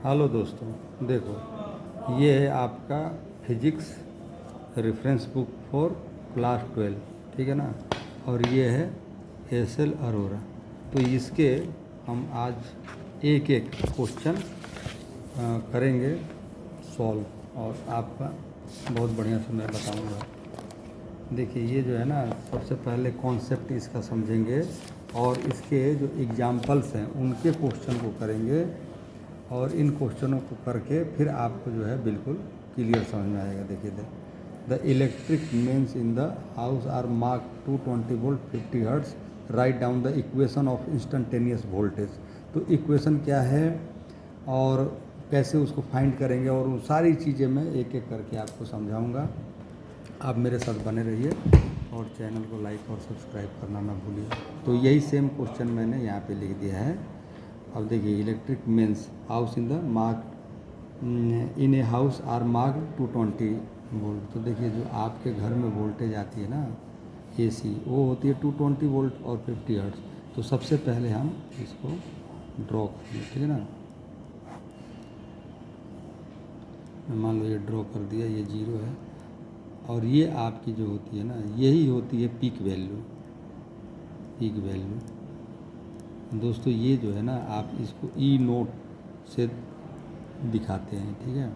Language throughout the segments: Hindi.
हेलो दोस्तों, देखो ये है आपका physics reference book for class 12, ठीक है ना। और ये है एस.एल. अरोरा। तो इसके हम आज एक एक क्वेश्चन करेंगे सॉल्व, और आपका बहुत बढ़िया से मैं बताऊंगा। देखिए ये जो है ना, सबसे पहले कॉन्सेप्ट इसका समझेंगे और इसके जो एग्जाम्पल्स हैं उनके क्वेश्चन को करेंगे, और इन क्वेश्चनों को करके फिर आपको जो है बिल्कुल क्लियर समझ में आएगा। देखिए the electric mains in the house are mark 220 volt 50 hertz. Write down the equation of instantaneous voltage. तो इक्वेशन क्या है और कैसे उसको फाइंड करेंगे, और वो सारी चीज़ें मैं एक एक करके आपको समझाऊंगा। आप मेरे साथ बने रहिए और चैनल को लाइक और सब्सक्राइब करना ना भूलिए। तो यही सेम क्वेश्चन मैंने यहाँ पे लिख दिया है। अब देखिए electric mains house in the mark in a house are mark 220 volt. तो देखिए जो आपके घर में वोल्टेज आती है ना एसी, वो होती है 220 वोल्ट और 50 हर्ट्ज। तो सबसे पहले हम इसको ड्रॉ करेंगे, ठीक है ना। मान लो ये ड्रॉ कर दिया, ये 0 है, और ये आपकी जो होती है ना, यही होती है पीक वैल्यू। पीक वैल्यू दोस्तों ये जो है ना, आप इसको ई नोट से दिखाते हैं, ठीक है।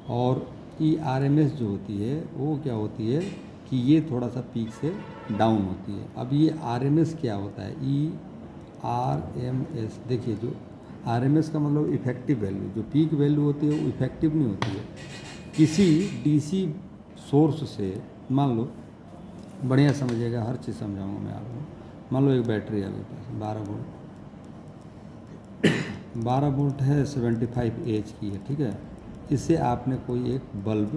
और ई आर एम एस जो होती है वो क्या होती है कि ये थोड़ा सा पीक से डाउन होती है। अब ये आर एम एस क्या होता है, ई आर एम एस। देखिए जो आर एम एस का मतलब इफेक्टिव वैल्यू, जो पीक वैल्यू होती है वो इफेक्टिव नहीं होती है। किसी डीसी सोर्स से, मान लो बढ़िया समझिएगा, हर चीज़ समझाऊंगा मैं आपको। मान लो एक बैटरी है आपके पास 12 वोल्ट है, 75 एच की है, ठीक है। इससे आपने कोई एक बल्ब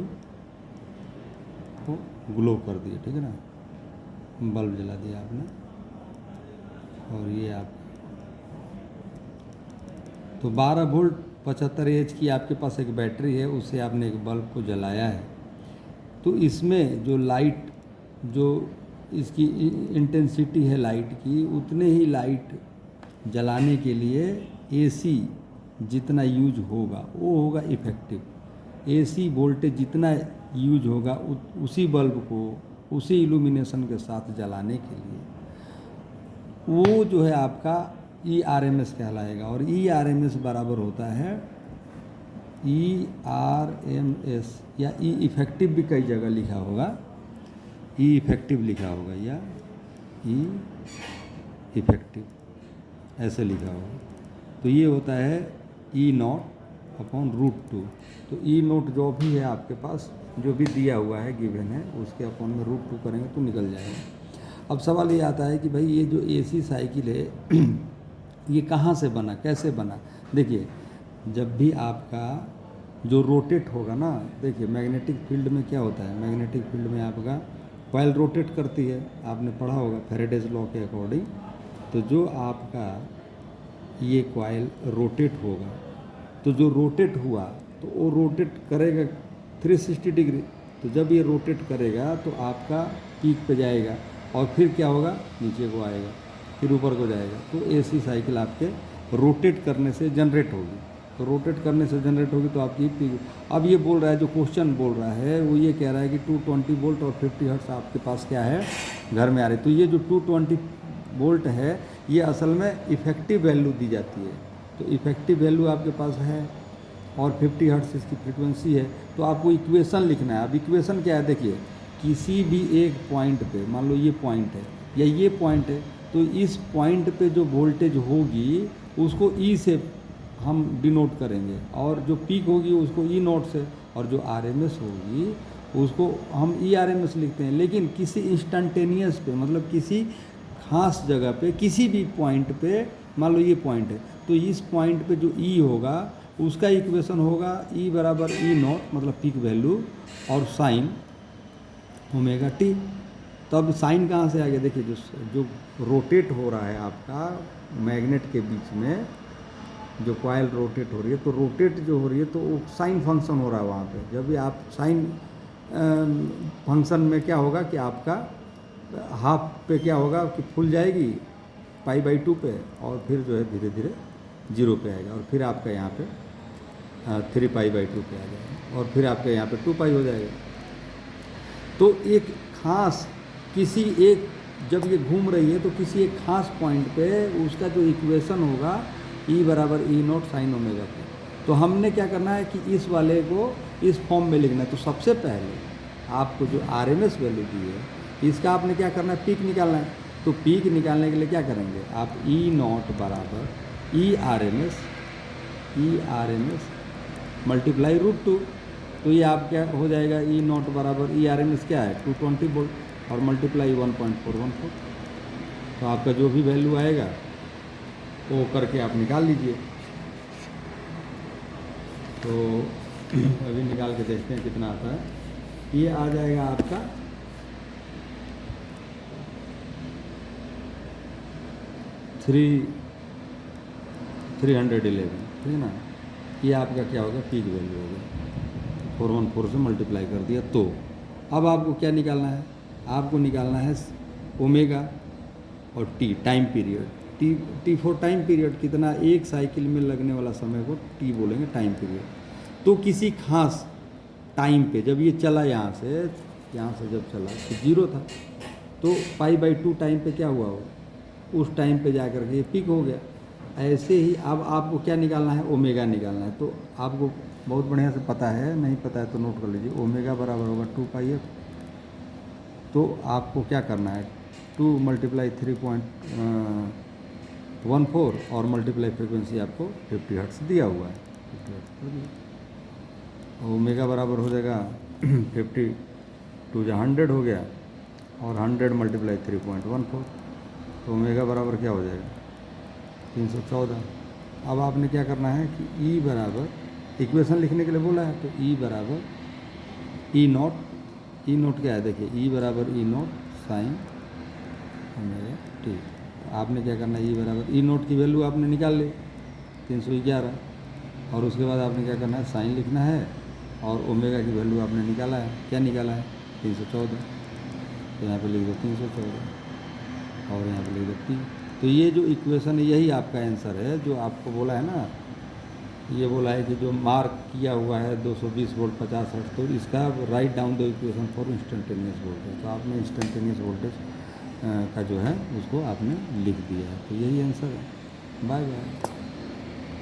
को ग्लो कर दिया, ठीक है ना, बल्ब जला दिया आपने। और ये आप तो 12 वोल्ट 75 एच की आपके पास एक बैटरी है, उससे आपने एक बल्ब को जलाया है। तो इसमें जो लाइट, जो इसकी इंटेंसिटी है लाइट की, उतने ही लाइट जलाने के लिए एसी जितना यूज होगा वो होगा इफ़ेक्टिव। एसी वोल्टेज जितना यूज होगा उसी बल्ब को उसी इल्यूमिनेशन के साथ जलाने के लिए वो जो है आपका ई आर एम एस कहलाएगा। और ई आर एम एस बराबर होता है ई आर एम एस, या ई इफेक्टिव भी कई जगह लिखा होगा, ई इफेक्टिव लिखा होगा या ई इफेक्टिव ऐसे लिखा होगा। तो ये होता है ई नॉट अपॉन √2। तो ई नॉट जो भी है आपके पास, जो भी दिया हुआ है गिवन है, उसके अपॉन में √2 करेंगे तो निकल जाएगा। अब सवाल ये आता है कि भाई ये जो एसी साइकिल है ये कहाँ से बना, कैसे बना। देखिए जब भी आपका जो रोटेट होगा ना, देखिए मैग्नेटिक फील्ड में क्या होता है, मैग्नेटिक फील्ड में आपका कॉइल रोटेट करती है, आपने पढ़ा होगा फैराडेज लॉ के अकॉर्डिंग। तो जो आपका ये कॉइल रोटेट होगा, तो जो रोटेट हुआ तो वो रोटेट करेगा 360 डिग्री। तो जब ये रोटेट करेगा तो आपका पीक पे जाएगा, और फिर क्या होगा, नीचे को आएगा, फिर ऊपर को जाएगा। तो एसी साइकिल आपके रोटेट करने से जनरेट होगी। तो रोटेट करने से जनरेट होगी तो आपकी पीक। अब ये बोल रहा है, जो क्वेश्चन बोल रहा है वो ये कह रहा है कि 220 वोल्ट और 50 हर्ट्ज आपके पास क्या है, घर में आ रही। तो ये जो 220 वोल्ट है ये असल में इफ़ेक्टिव वैल्यू दी जाती है। तो इफ़ेक्टिव वैल्यू आपके पास है और 50 हर्ट्ज इसकी फ्रीक्वेंसी है। तो आपको इक्वेशन लिखना है। अब इक्वेशन क्या है, देखिए किसी भी एक पॉइंट पे, मान लो ये पॉइंट है या ये पॉइंट है, तो इस पॉइंट पे जो वोल्टेज होगी उसको ई से हम डिनोट करेंगे, और जो पीक होगी उसको ई नोट से, और जो आर एम एस होगी उसको हम ई आर एम एस लिखते हैं। लेकिन किसी इंस्टेंटेनियस पे, मतलब किसी खास जगह पे, किसी भी पॉइंट पे, मान लो ये पॉइंट है, तो इस पॉइंट पे जो ई होगा उसका इक्वेशन होगा ई बराबर ई नॉट, मतलब पीक वैल्यू, और साइन ओमेगा टी। तो अब साइन कहाँ से आ गया, देखिए जो रोटेट हो रहा है आपका मैग्नेट के बीच में, जो कॉइल रोटेट हो रही है, तो रोटेट जो हो रही है तो वो साइन फंक्शन हो रहा है वहाँ पे। जब भी आप साइन फंक्शन में क्या होगा कि आपका हाफ पे क्या होगा कि फुल जाएगी पाई/2 पे, और फिर जो है धीरे धीरे 0 पे आएगा, और फिर आपका यहाँ पे 3π/2 पे आ जाएगा और फिर आपके यहाँ पे 2π हो जाएगा। तो एक खास किसी एक जब ये घूम रही है तो किसी एक खास पॉइंट पे उसका जो इक्वेशन होगा E बराबर E0 साइन ओमेगा का। तो हमने क्या करना है कि इस वाले को इस फॉर्म में लिखना है। तो सबसे पहले आपको जो RMS वैल्यू दी है इसका आपने क्या करना है, पीक निकालना है। तो पीक निकालने के लिए क्या करेंगे आप, E0 बराबर E RMS मल्टीप्लाई √2। तो ये आप क्या हो जाएगा, E0 बराबर RMS क्या है 220 वोल्ट और मल्टीप्लाई 1.414। तो आपका जो भी वैल्यू आएगा वो करके आप निकाल लीजिए। तो अभी निकाल के देखते हैं कितना आता है। ये आ जाएगा आपका 311, ठीक है ना। ये आपका क्या होगा, पीक वैल्यू होगा। 414 से मल्टीप्लाई कर दिया। तो अब आपको क्या निकालना है, आपको निकालना है ओमेगा और T time period. T for time period कितना, एक साइकिल में लगने वाला समय को टी बोलेंगे टाइम पीरियड। तो किसी खास टाइम पे जब ये चला यहाँ से जब चला तो 0 था, तो π/2 टाइम पे क्या हुआ हो, उस टाइम पे जा कर के ये पीक हो गया। ऐसे ही अब आपको क्या निकालना है, ओमेगा निकालना है। तो आपको बहुत बढ़िया से पता है, नहीं पता है तो नोट कर लीजिए। ओमेगा बराबर होगा 2πf। तो आपको क्या करना है, 2 × 3.14 और मल्टीप्लाई फ्रिक्वेंसी आपको 50 हर्ट्ज दिया हुआ है। 50 हर्ट्ज कर दिया। ओमेगा बराबर हो जाएगा 50 2 × 100 हो गया और 100 × 3.14। तो ओमेगा बराबर क्या हो जाएगा 314। अब आपने क्या करना है कि E बराबर, इक्वेशन लिखने के लिए बोला है, तो E बराबर E0 क्या है देखिए, E बराबर E0 साइन ओमेगा टी। आपने क्या करना है, E बराबर E0 की वैल्यू आपने निकाल ली 311 और उसके बाद आपने क्या करना है, साइन लिखना है और ओमेगा की वैल्यू आपने निकाला है, क्या निकाला है 314। तो यहाँ पे लिख दो 314 और यहाँ पे लिख दो टी। तो ये जो इक्वेशन है यही आपका आंसर है, जो आपको बोला है ना, ये बोला है कि जो मार्क किया हुआ है 220 वोल्ट 50 हर्ट्ज, तो इसका right down the equation for instantaneous voltage. तो आपने इंस्टेंटेनियस वोल्टेज का जो है उसको आपने लिख दिया है। तो यही आंसर है। Bye bye.